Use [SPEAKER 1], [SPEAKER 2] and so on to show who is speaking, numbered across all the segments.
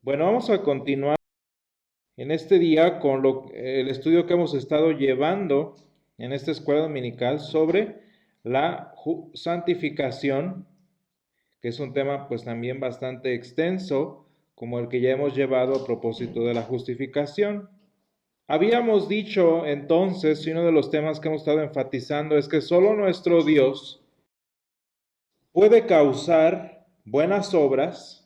[SPEAKER 1] Bueno, vamos a continuar en este día con el estudio que hemos estado llevando en esta escuela dominical sobre la santificación, que es un tema pues también bastante extenso, como el que ya hemos llevado a propósito de la justificación. Habíamos dicho entonces, y uno de los temas que hemos estado enfatizando es que solo nuestro Dios puede causar buenas obras.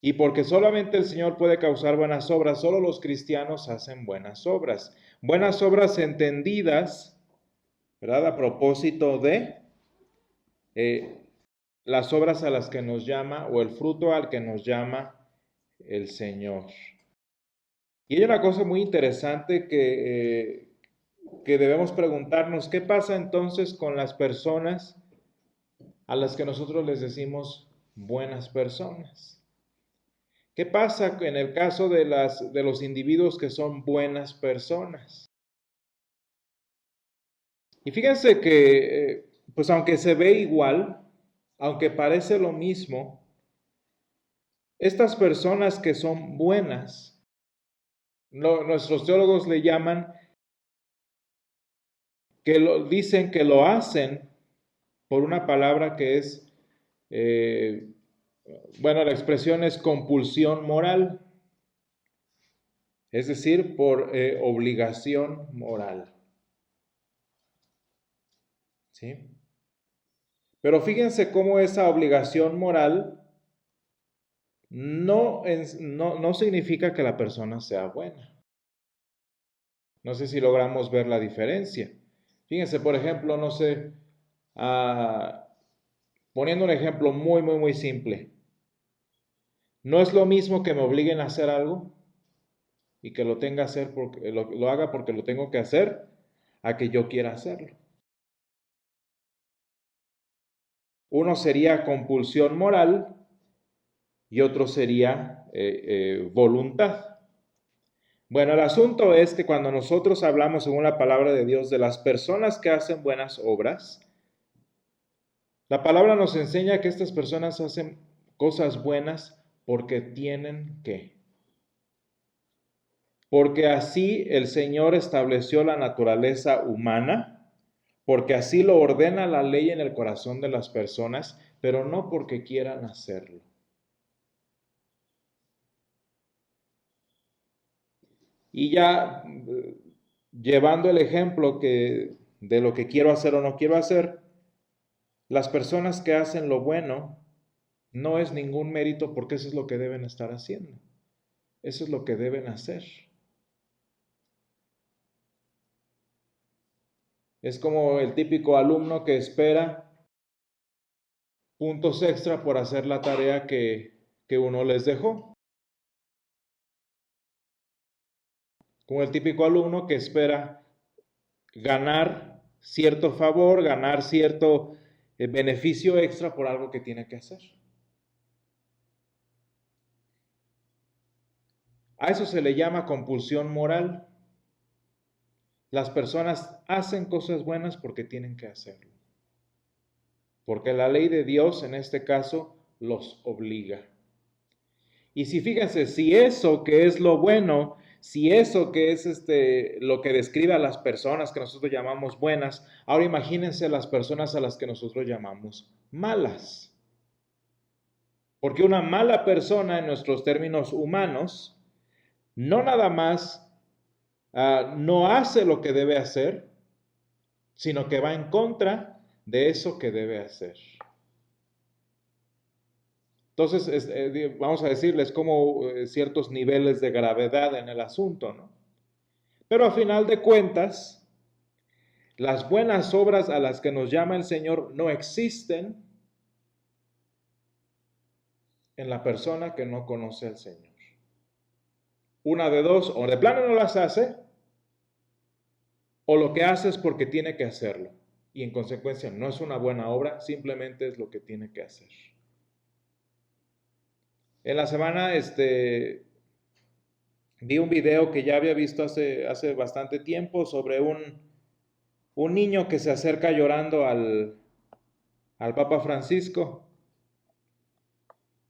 [SPEAKER 1] Y porque solamente el Señor puede causar buenas obras, solo los cristianos hacen buenas obras. Buenas obras entendidas, ¿verdad? A propósito de las obras a las que nos llama o el fruto al que nos llama el Señor. Y hay una cosa muy interesante que debemos preguntarnos, ¿qué pasa entonces con las personas a las que nosotros les decimos buenas personas? ¿Qué pasa en el caso de los individuos que son buenas personas? Y fíjense que, pues aunque se ve igual, aunque parece lo mismo, estas personas que son buenas, nuestros teólogos le llaman, dicen que lo hacen por una palabra que es, bueno, la expresión es compulsión moral, es decir, por obligación moral. ¿Sí? Pero fíjense cómo esa obligación moral no significa que la persona sea buena. No sé si logramos ver la diferencia. Fíjense, por ejemplo, no sé, poniendo un ejemplo muy simple. No es lo mismo que me obliguen a hacer algo y que lo tenga que hacer porque lo haga porque lo tengo que hacer, a que yo quiera hacerlo. Uno sería compulsión moral y otro sería voluntad. Bueno, el asunto es que cuando nosotros hablamos según la palabra de Dios de las personas que hacen buenas obras, la palabra nos enseña que estas personas hacen cosas buenas porque tienen que. Porque así el Señor estableció la naturaleza humana, porque así lo ordena la ley en el corazón de las personas, pero no porque quieran hacerlo. Y ya llevando el ejemplo de lo que quiero hacer o no quiero hacer, las personas que hacen lo bueno no es ningún mérito porque eso es lo que deben estar haciendo. Eso es lo que deben hacer. Es como el típico alumno que espera puntos extra por hacer la tarea que uno les dejó. Como el típico alumno que espera ganar cierto favor, ganar cierto beneficio extra por algo que tiene que hacer. A eso se le llama compulsión moral. Las personas hacen cosas buenas porque tienen que hacerlo. Porque la ley de Dios en este caso los obliga. Y si fíjense, si eso que es lo bueno, si eso que es lo que describe a las personas que nosotros llamamos buenas, ahora imagínense las personas a las que nosotros llamamos malas. Porque una mala persona en nuestros términos humanos no nada más no hace lo que debe hacer, sino que va en contra de eso que debe hacer. Entonces, vamos a decirles como ciertos niveles de gravedad en el asunto, ¿no? Pero a final de cuentas, las buenas obras a las que nos llama el Señor no existen en la persona que no conoce al Señor. Una de dos, o de plano no las hace, o lo que hace es porque tiene que hacerlo. Y en consecuencia no es una buena obra, simplemente es lo que tiene que hacer. En la semana vi un video que ya había visto hace bastante tiempo sobre un niño que se acerca llorando al Papa Francisco.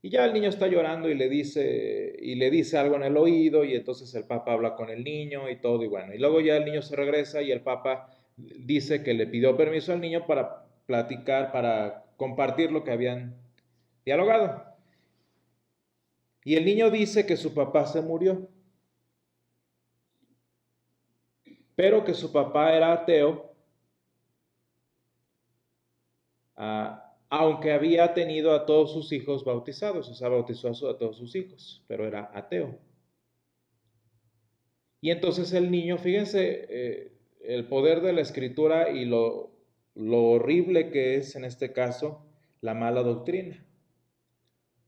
[SPEAKER 1] Y ya el niño está llorando y le dice algo en el oído, y entonces el Papa habla con el niño y todo, y bueno, y luego ya el niño se regresa y el Papa dice que le pidió permiso al niño para platicar, para compartir lo que habían dialogado. Y el niño dice que su papá se murió, pero que su papá era ateo, aunque había tenido a todos sus hijos bautizados, o sea, bautizó a todos sus hijos, pero era ateo. Y entonces el niño, fíjense, el poder de la escritura y lo horrible que es en este caso la mala doctrina,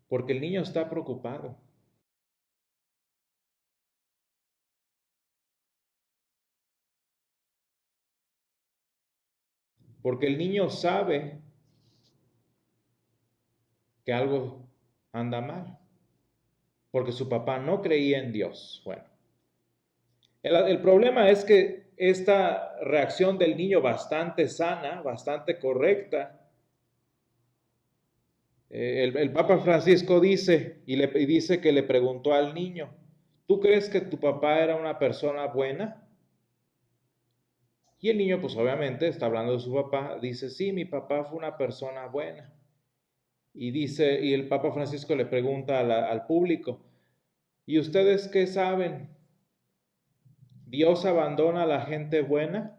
[SPEAKER 1] porque el niño está preocupado, porque el niño sabe que algo anda mal, porque su papá no creía en Dios. Bueno, el problema es que esta reacción del niño bastante sana, bastante correcta, el Papa Francisco dice, y dice que le preguntó al niño, ¿tú crees que tu papá era una persona buena? Y el niño, pues obviamente, está hablando de su papá, dice, sí, mi papá fue una persona buena. Y dice, y el Papa Francisco le pregunta al público, ¿y ustedes qué saben? ¿Dios abandona a la gente buena?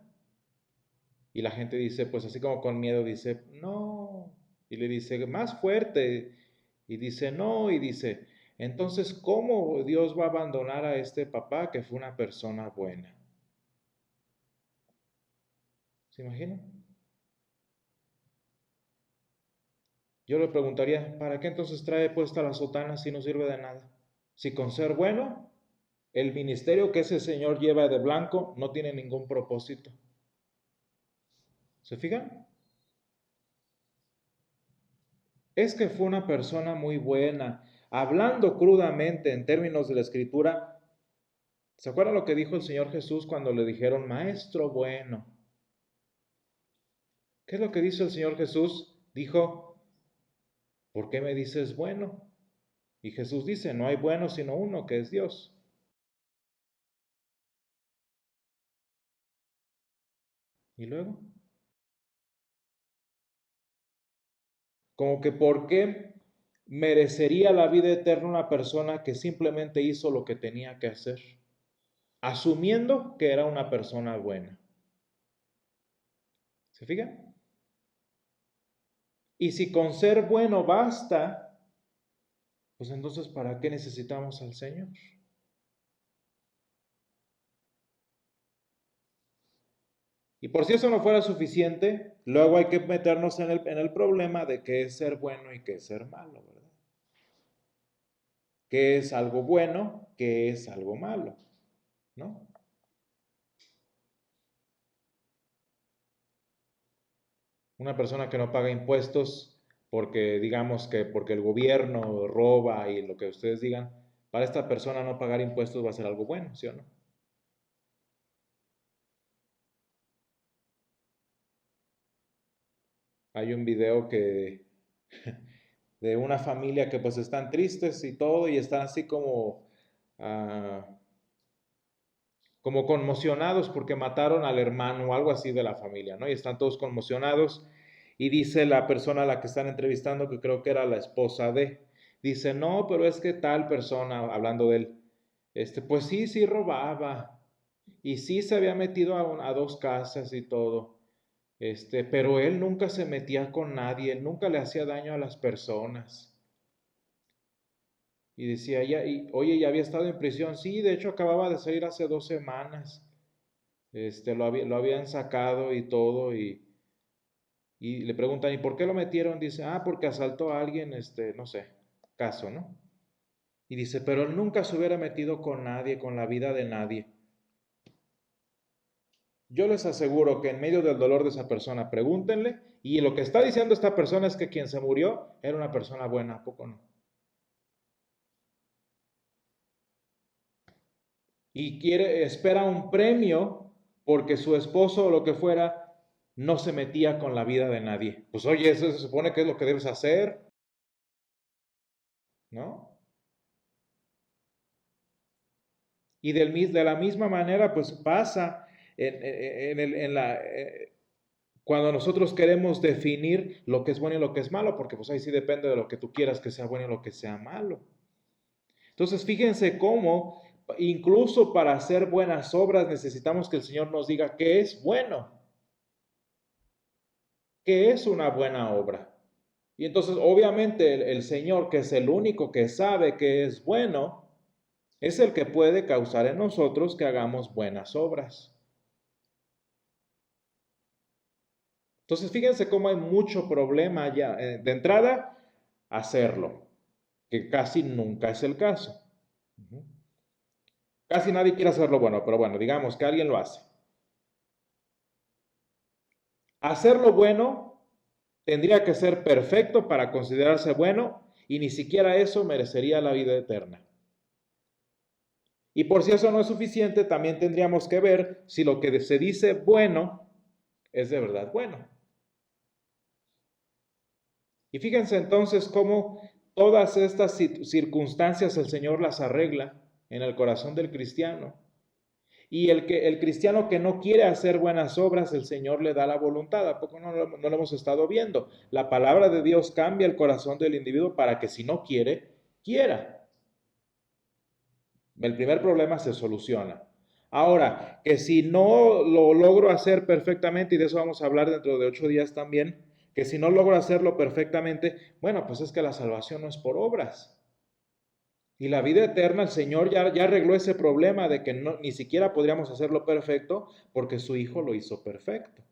[SPEAKER 1] Y la gente dice, pues así como con miedo, dice, no. Y le dice, más fuerte. Y dice, no. Y dice, entonces, ¿cómo Dios va a abandonar a este papá que fue una persona buena? ¿Se imaginan? Yo le preguntaría, ¿para qué entonces trae puesta la sotana si no sirve de nada? Si con ser bueno, el ministerio que ese señor lleva de blanco no tiene ningún propósito. ¿Se fijan? Es que fue una persona muy buena. Hablando crudamente en términos de la escritura, ¿se acuerdan lo que dijo el Señor Jesús cuando le dijeron, maestro bueno? ¿Qué es lo que dice el Señor Jesús? Dijo, ¿por qué me dices bueno? Y Jesús dice, no hay bueno sino uno, que es Dios. Y luego, como que ¿por qué merecería la vida eterna una persona que simplemente hizo lo que tenía que hacer, asumiendo que era una persona buena? ¿Se fijan? Y si con ser bueno basta, pues entonces ¿para qué necesitamos al Señor? Y por si eso no fuera suficiente, luego hay que meternos en el problema de qué es ser bueno y qué es ser malo, ¿verdad? ¿Qué es algo bueno? ¿Qué es algo malo? ¿No? Una persona que no paga impuestos porque digamos que porque el gobierno roba y lo que ustedes digan, para esta persona no pagar impuestos va a ser algo bueno, ¿sí o no? Hay un video que de una familia que pues están tristes y todo y están así ah, como conmocionados porque mataron al hermano o algo así de la familia, ¿no? Y están todos conmocionados y dice la persona a la que están entrevistando, que creo que era la esposa dice, no, pero es que tal persona, hablando de él, pues sí, sí robaba y sí se había metido a dos casas y todo, pero él nunca se metía con nadie, él nunca le hacía daño a las personas. Y decía, oye, ya había estado en prisión. Sí, de hecho acababa de salir hace 2 semanas. Lo habían sacado y todo. Y le preguntan, ¿y por qué lo metieron? Dice, porque asaltó a alguien, no sé, caso, ¿no? Y dice, pero él nunca se hubiera metido con nadie, con la vida de nadie. Yo les aseguro que en medio del dolor de esa persona, pregúntenle, y lo que está diciendo esta persona es que quien se murió era una persona buena, ¿a poco no? Y espera un premio porque su esposo o lo que fuera no se metía con la vida de nadie. Pues oye, eso se supone que es lo que debes hacer. ¿no? Y de la misma manera, pues pasa cuando nosotros queremos definir lo que es bueno y lo que es malo, porque pues ahí sí depende de lo que tú quieras que sea bueno y lo que sea malo. Entonces, fíjense cómo incluso para hacer buenas obras necesitamos que el Señor nos diga qué es bueno, qué es una buena obra. Y entonces, obviamente, el Señor, que es el único que sabe qué es bueno, es el que puede causar en nosotros que hagamos buenas obras. Entonces, fíjense cómo hay mucho problema ya. De entrada, hacerlo, que casi nunca es el caso. Casi nadie quiere hacerlo bueno, pero bueno, digamos que alguien lo hace. Hacerlo bueno tendría que ser perfecto para considerarse bueno y ni siquiera eso merecería la vida eterna. Y por si eso no es suficiente, también tendríamos que ver si lo que se dice bueno es de verdad bueno. Y fíjense entonces cómo todas estas circunstancias el Señor las arregla en el corazón del cristiano. Y el cristiano que no quiere hacer buenas obras, el Señor le da la voluntad. ¿A poco no lo hemos estado viendo? La palabra de Dios cambia el corazón del individuo para que si no quiere, quiera. El primer problema se soluciona. Ahora, que si no lo logro hacer perfectamente, y de eso vamos a hablar dentro de 8 días también, que si no logro hacerlo perfectamente, bueno, pues es que la salvación no es por obras. Y la vida eterna, el Señor ya arregló ese problema de que ni siquiera podríamos hacerlo perfecto porque su Hijo lo hizo perfecto.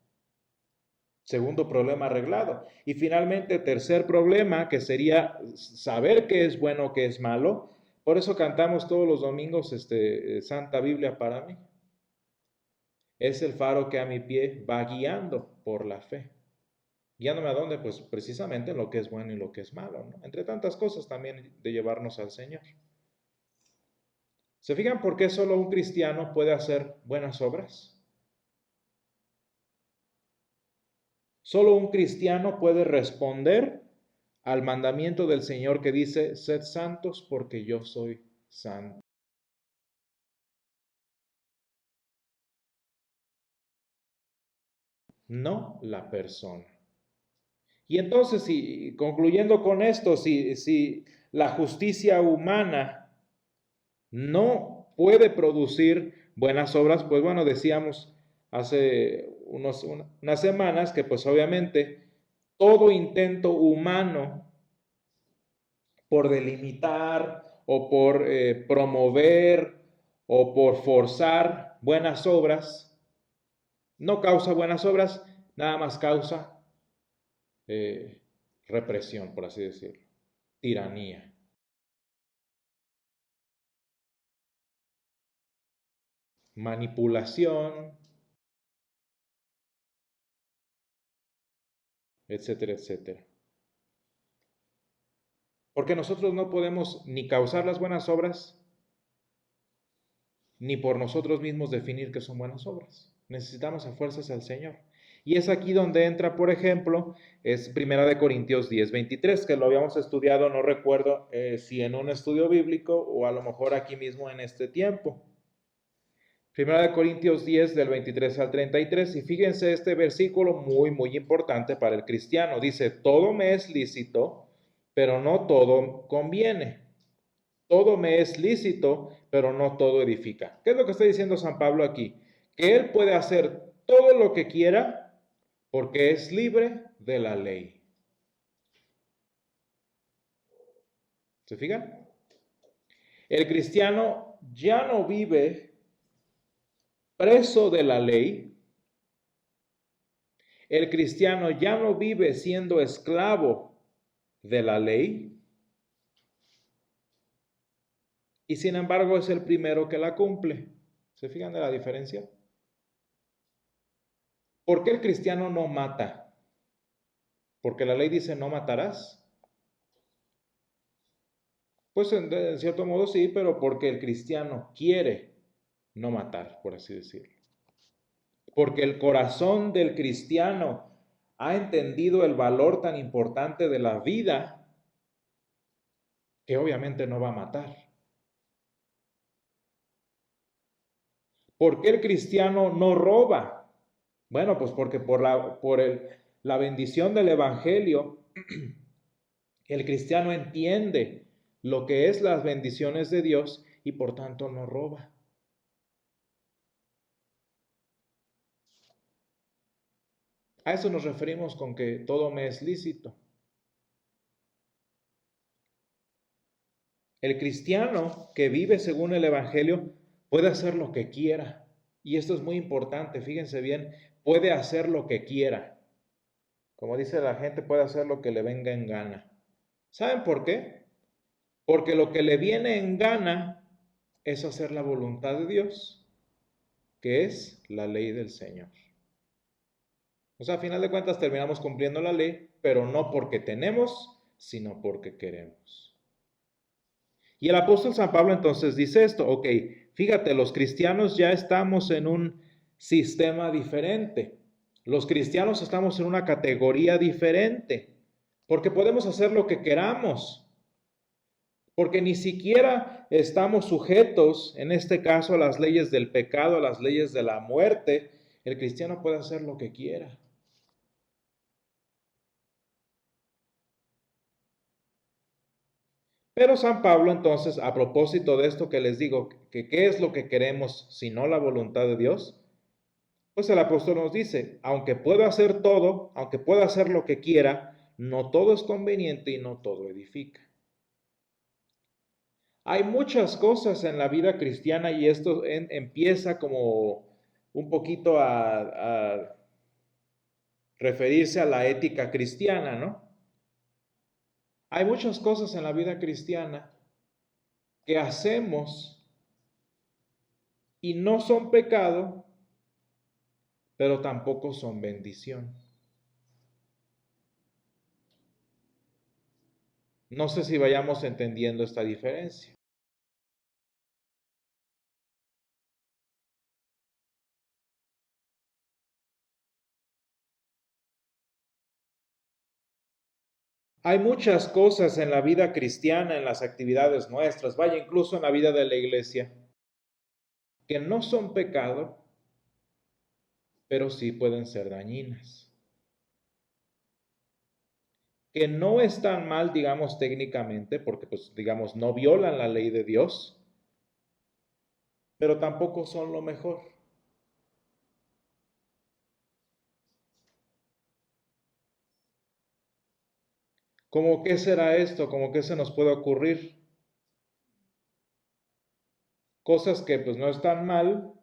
[SPEAKER 1] Segundo problema arreglado. Y finalmente, tercer problema, que sería saber qué es bueno, qué es malo. Por eso cantamos todos los domingos Santa Biblia para mí. Es el faro que a mi pie va guiando por la fe. ¿Guiándome a dónde? Pues precisamente en lo que es bueno y lo que es malo, ¿no? Entre tantas cosas también de llevarnos al Señor. ¿Se fijan por qué solo un cristiano puede hacer buenas obras? Solo un cristiano puede responder al mandamiento del Señor que dice, sed santos porque yo soy santo. No la persona. Y entonces, concluyendo con esto, si la justicia humana no puede producir buenas obras, pues bueno, decíamos hace unas semanas que pues obviamente todo intento humano por delimitar o por promover o por forzar buenas obras, no causa buenas obras, nada más causa eh, represión, por así decirlo, tiranía. Manipulación, etcétera, etcétera. Porque nosotros no podemos ni causar las buenas obras, ni por nosotros mismos definir que son buenas obras. Necesitamos a fuerzas al Señor. Y es aquí donde entra, por ejemplo, es 1 Corintios 10:23, que lo habíamos estudiado, no recuerdo si en un estudio bíblico o a lo mejor aquí mismo en este tiempo. 1 Corintios 10 del 23 al 33, y fíjense este versículo muy importante para el cristiano. Dice, todo me es lícito, pero no todo conviene. Todo me es lícito, pero no todo edifica. ¿Qué es lo que está diciendo San Pablo aquí? Que él puede hacer todo lo que quiera porque es libre de la ley. ¿Se fijan? El cristiano ya no vive preso de la ley. El cristiano ya no vive siendo esclavo de la ley. Y sin embargo es el primero que la cumple. ¿Se fijan de la diferencia? ¿Por qué el cristiano no mata? Porque la ley dice no matarás. Pues en cierto modo sí, pero porque el cristiano quiere no matar, por así decirlo. Porque el corazón del cristiano ha entendido el valor tan importante de la vida que obviamente no va a matar. ¿Por qué el cristiano no roba? Bueno, pues porque la bendición del Evangelio, el cristiano entiende lo que es las bendiciones de Dios y por tanto no roba. A eso nos referimos con que todo me es lícito. El cristiano que vive según el Evangelio puede hacer lo que quiera. Y esto es muy importante, fíjense bien, puede hacer lo que quiera. Como dice la gente, puede hacer lo que le venga en gana. ¿Saben por qué? Porque lo que le viene en gana es hacer la voluntad de Dios, que es la ley del Señor. O sea, a final de cuentas terminamos cumpliendo la ley, pero no porque tenemos, sino porque queremos. Y el apóstol San Pablo entonces dice esto, ok, fíjate, los cristianos ya estamos en un sistema diferente. Los cristianos estamos en una categoría diferente, porque podemos hacer lo que queramos, porque ni siquiera estamos sujetos, en este caso, a las leyes del pecado, a las leyes de la muerte. El cristiano puede hacer lo que quiera. Pero San Pablo entonces, a propósito de esto que les digo, que qué es lo que queremos si no la voluntad de Dios, pues el apóstol nos dice, aunque pueda hacer todo, aunque pueda hacer lo que quiera, no todo es conveniente y no todo edifica. Hay muchas cosas en la vida cristiana y esto empieza como un poquito a referirse a la ética cristiana, ¿no? Hay muchas cosas en la vida cristiana que hacemos y no son pecado, pero tampoco son bendición. No sé si vayamos entendiendo esta diferencia. Hay muchas cosas en la vida cristiana, en las actividades nuestras, vaya, incluso en la vida de la iglesia, que no son pecado, pero sí pueden ser dañinas. Que no están mal, digamos, técnicamente, porque, pues, digamos, no violan la ley de Dios, pero tampoco son lo mejor. ¿Cómo qué será esto? ¿Cómo qué se nos puede ocurrir? Cosas que, pues, no están mal,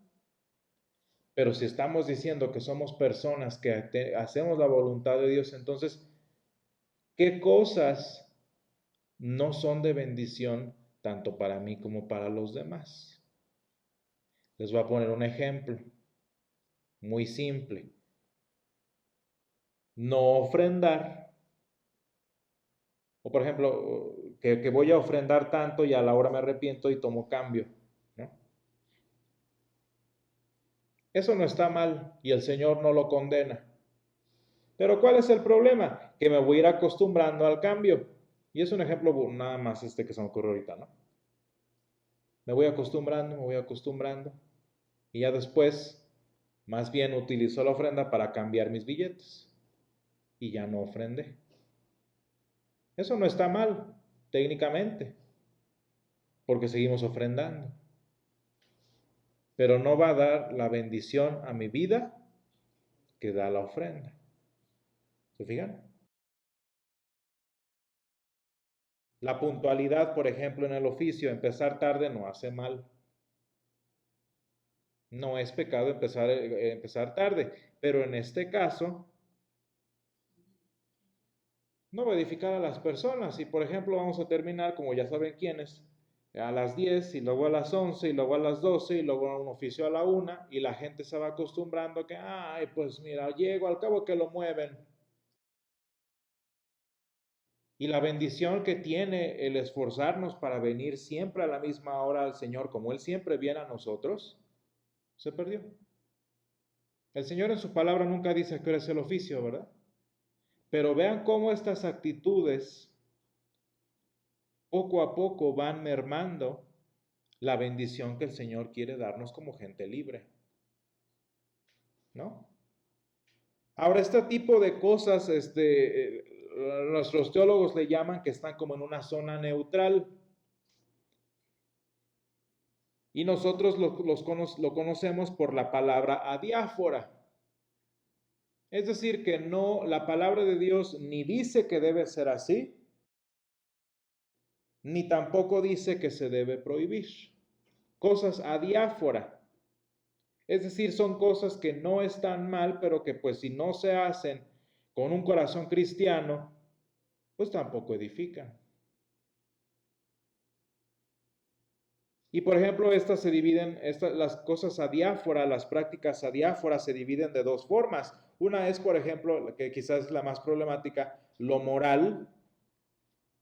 [SPEAKER 1] pero si estamos diciendo que somos personas que hacemos la voluntad de Dios, entonces, ¿qué cosas no son de bendición tanto para mí como para los demás? Les voy a poner un ejemplo muy simple. No ofrendar, o por ejemplo, que voy a ofrendar tanto y a la hora me arrepiento y tomo cambio, ¿no? Eso no está mal y el Señor no lo condena. Pero ¿cuál es el problema? Que me voy a ir acostumbrando al cambio. Y es un ejemplo nada más este que se me ocurre ahorita, ¿no? Me voy acostumbrando. Y ya después, más bien utilizo la ofrenda para cambiar mis billetes. Y ya no ofrendé. Eso no está mal, técnicamente, porque seguimos ofrendando. Pero no va a dar la bendición a mi vida que da la ofrenda. ¿Se fijan? La puntualidad, por ejemplo, en el oficio, empezar tarde no hace mal. No es pecado empezar tarde, pero en este caso no va a edificar a las personas. Y por ejemplo vamos a terminar, como ya saben quiénes, a las 10 y luego a las 11 y luego a las 12 y luego a un oficio a la 1 y la gente se va acostumbrando a que, ay, pues mira, llego, al cabo que lo mueven. Y la bendición que tiene el esforzarnos para venir siempre a la misma hora al Señor, como Él siempre viene a nosotros, se perdió. El Señor en su palabra nunca dice a qué hora es el oficio, ¿verdad? Pero vean cómo estas actitudes poco a poco van mermando la bendición que el Señor quiere darnos como gente libre, ¿no? Ahora, este tipo de cosas, nuestros teólogos le llaman que están como en una zona neutral. Y nosotros lo conocemos por la palabra adiáfora. Es decir, que no, la palabra de Dios ni dice que debe ser así, ni tampoco dice que se debe prohibir. Cosas adiáfora. Es decir, son cosas que no están mal, pero que pues si no se hacen con un corazón cristiano, pues tampoco edifican. Y por ejemplo, las cosas adiáfora, las prácticas adiáforas se dividen de dos formas. Una es, por ejemplo, que quizás es la más problemática, lo moral,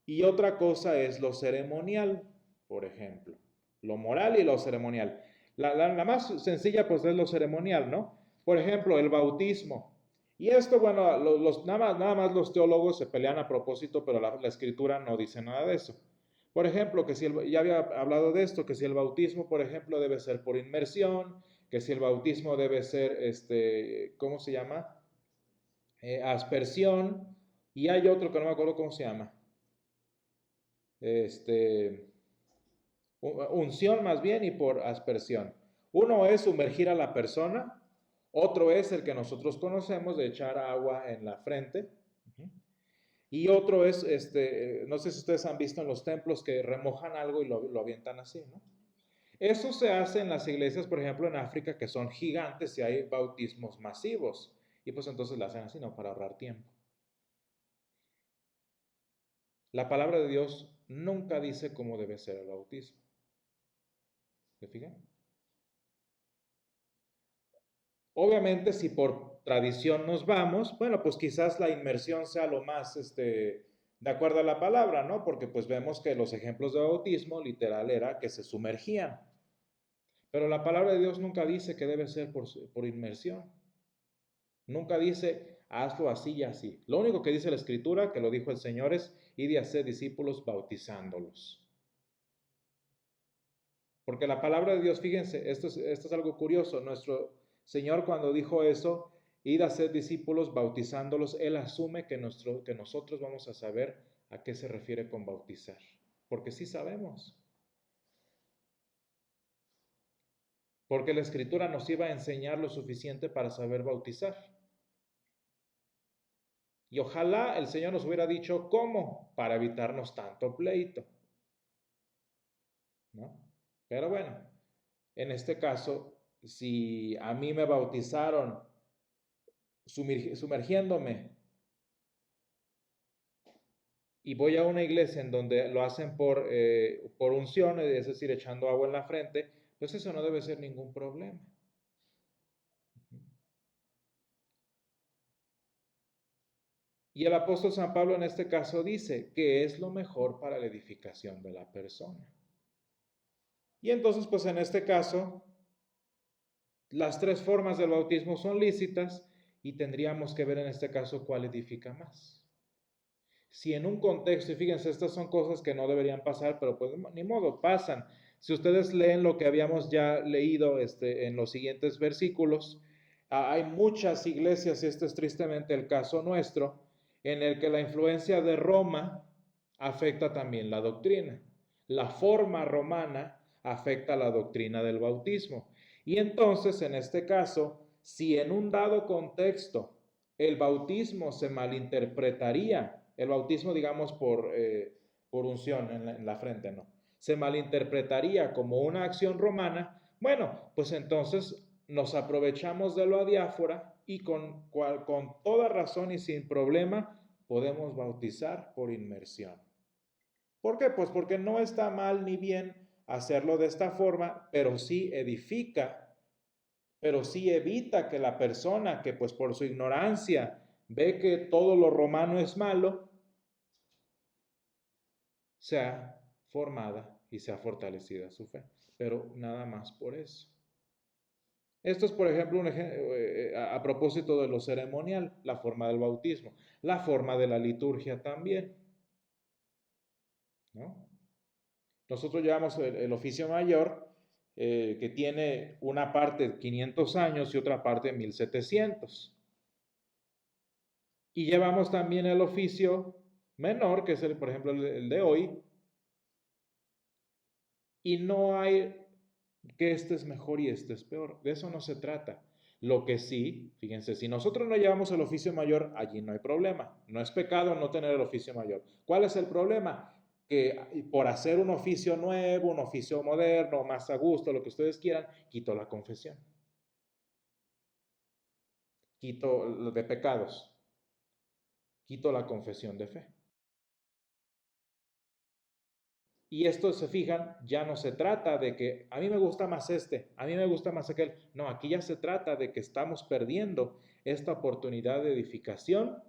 [SPEAKER 1] y otra cosa es lo ceremonial, por ejemplo. Lo moral y lo ceremonial. La más sencilla pues es lo ceremonial, ¿no? Por ejemplo, el bautismo. Y esto, bueno, nada más los teólogos se pelean a propósito, pero la escritura no dice nada de eso. Por ejemplo, ya había hablado de esto, que si el bautismo, por ejemplo, debe ser por inmersión, que si el bautismo debe ser, ¿cómo se llama? Aspersión, y hay otro que no me acuerdo cómo se llama. Unción más bien y por aspersión. Uno es sumergir a la persona, otro es el que nosotros conocemos de echar agua en la frente. Y otro es, no sé si ustedes han visto en los templos que remojan algo y lo avientan así, ¿no? Eso se hace en las iglesias, por ejemplo, en África, que son gigantes y hay bautismos masivos. Y pues entonces lo hacen así, ¿no? Para ahorrar tiempo. La palabra de Dios nunca dice cómo debe ser el bautismo. ¿Se fijan? Obviamente, si por tradición nos vamos, bueno, pues quizás la inmersión sea lo más, de acuerdo a la palabra, ¿no? Porque pues vemos que los ejemplos de bautismo literal era que se sumergían. Pero la palabra de Dios nunca dice que debe ser por inmersión. Nunca dice, hazlo así y así. Lo único que dice la Escritura, que lo dijo el Señor, es, id y hacer discípulos bautizándolos. Porque la palabra de Dios, fíjense, esto es algo curioso. Nuestro Señor cuando dijo eso, id a ser discípulos bautizándolos, Él asume que nosotros vamos a saber a qué se refiere con bautizar. Porque sí sabemos. Porque la Escritura nos iba a enseñar lo suficiente para saber bautizar. Y ojalá el Señor nos hubiera dicho cómo, para evitarnos tanto pleito, ¿no? Pero bueno, en este caso, si a mí me bautizaron sumergiéndome y voy a una iglesia en donde lo hacen por unción, es decir, echando agua en la frente, pues eso no debe ser ningún problema. Y el apóstol San Pablo en este caso dice que es lo mejor para la edificación de la persona. Y entonces, pues en este caso, las tres formas del bautismo son lícitas y tendríamos que ver en este caso cuál edifica más. Si en un contexto, y fíjense, estas son cosas que no deberían pasar, pero pues ni modo, pasan. Si ustedes leen lo que habíamos ya leído en los siguientes versículos, hay muchas iglesias, y este es tristemente el caso nuestro, en el que la influencia de Roma afecta también la doctrina. La forma romana afecta la doctrina del bautismo. Y entonces, en este caso, si en un dado contexto el bautismo se malinterpretaría, el bautismo digamos por unción en la frente, ¿no? Se malinterpretaría como una acción romana, bueno, pues entonces nos aprovechamos de lo adiáfora y con toda razón y sin problema podemos bautizar por inmersión. ¿Por qué? Pues porque no está mal ni bien hacerlo de esta forma, pero sí edifica, pero sí evita que la persona que pues por su ignorancia ve que todo lo romano es malo, sea formada y sea fortalecida su fe. Pero nada más por eso. Esto es, por ejemplo, a propósito de lo ceremonial, la forma del bautismo, la forma de la liturgia también, ¿no? Nosotros llevamos el oficio mayor, que tiene una parte de 500 años y otra parte de 1700. Y llevamos también el oficio menor, que es por ejemplo, el de hoy, y no hay que este es mejor y este es peor. De eso no se trata. Lo que sí, fíjense, si nosotros no llevamos el oficio mayor, allí no hay problema. No es pecado no tener el oficio mayor. ¿Cuál es el problema? Que por hacer un oficio nuevo, un oficio moderno, más a gusto, lo que ustedes quieran, quito la confesión. Quito de pecados. Quito la confesión de fe. Y esto, se fijan, ya no se trata de que a mí me gusta más a mí me gusta más aquel. No, aquí ya se trata de que estamos perdiendo esta oportunidad de edificación,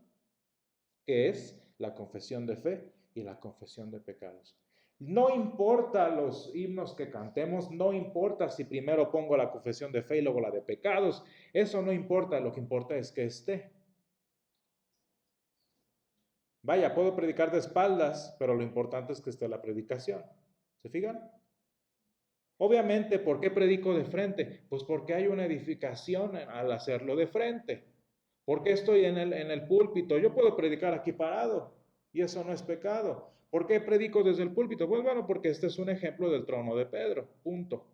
[SPEAKER 1] que es la confesión de fe y la confesión de pecados. No importa los himnos que cantemos, no importa si primero pongo la confesión de fe y luego la de pecados, eso no importa, lo que importa es que esté. Vaya, puedo predicar de espaldas, pero lo importante es que esté la predicación. ¿Se fijan? Obviamente, ¿por qué predico de frente? Pues porque hay una edificación al hacerlo de frente. ¿Por qué estoy en el púlpito? Yo puedo predicar aquí parado y eso no es pecado. ¿Por qué predico desde el púlpito? Pues bueno, porque este es un ejemplo del trono de Pedro, punto.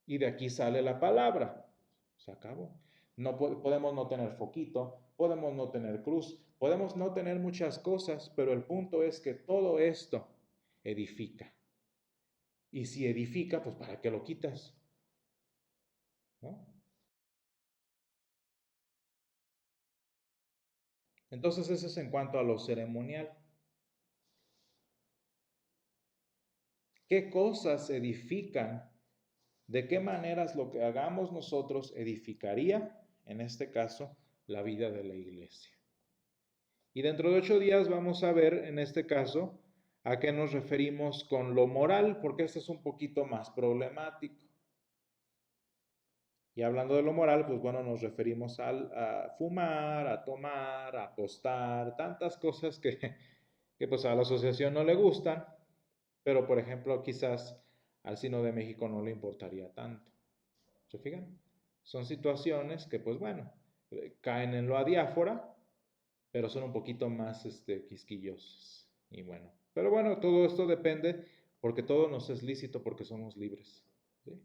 [SPEAKER 1] Y de aquí sale la palabra. Se acabó. No podemos no tener foquito, podemos no tener cruz, podemos no tener muchas cosas, pero el punto es que todo esto edifica. Y si edifica, pues ¿para qué lo quitas? ¿No? Entonces eso es en cuanto a lo ceremonial. ¿Qué cosas edifican? ¿De qué maneras lo que hagamos nosotros edificaría, en este caso, la vida de la iglesia? Y dentro de 8 días vamos a ver, en este caso, a qué nos referimos con lo moral, porque este es un poquito más problemático. Y hablando de lo moral, pues bueno, nos referimos a fumar, a tomar, a apostar, tantas cosas que pues a la asociación no le gustan, pero por ejemplo quizás al Sino de México no le importaría tanto. ¿Se fijan? Son situaciones que pues bueno, caen en lo adiáfora, pero son un poquito más quisquillosas. Y bueno, pero bueno, todo esto depende porque todo nos es lícito porque somos libres. ¿Sí?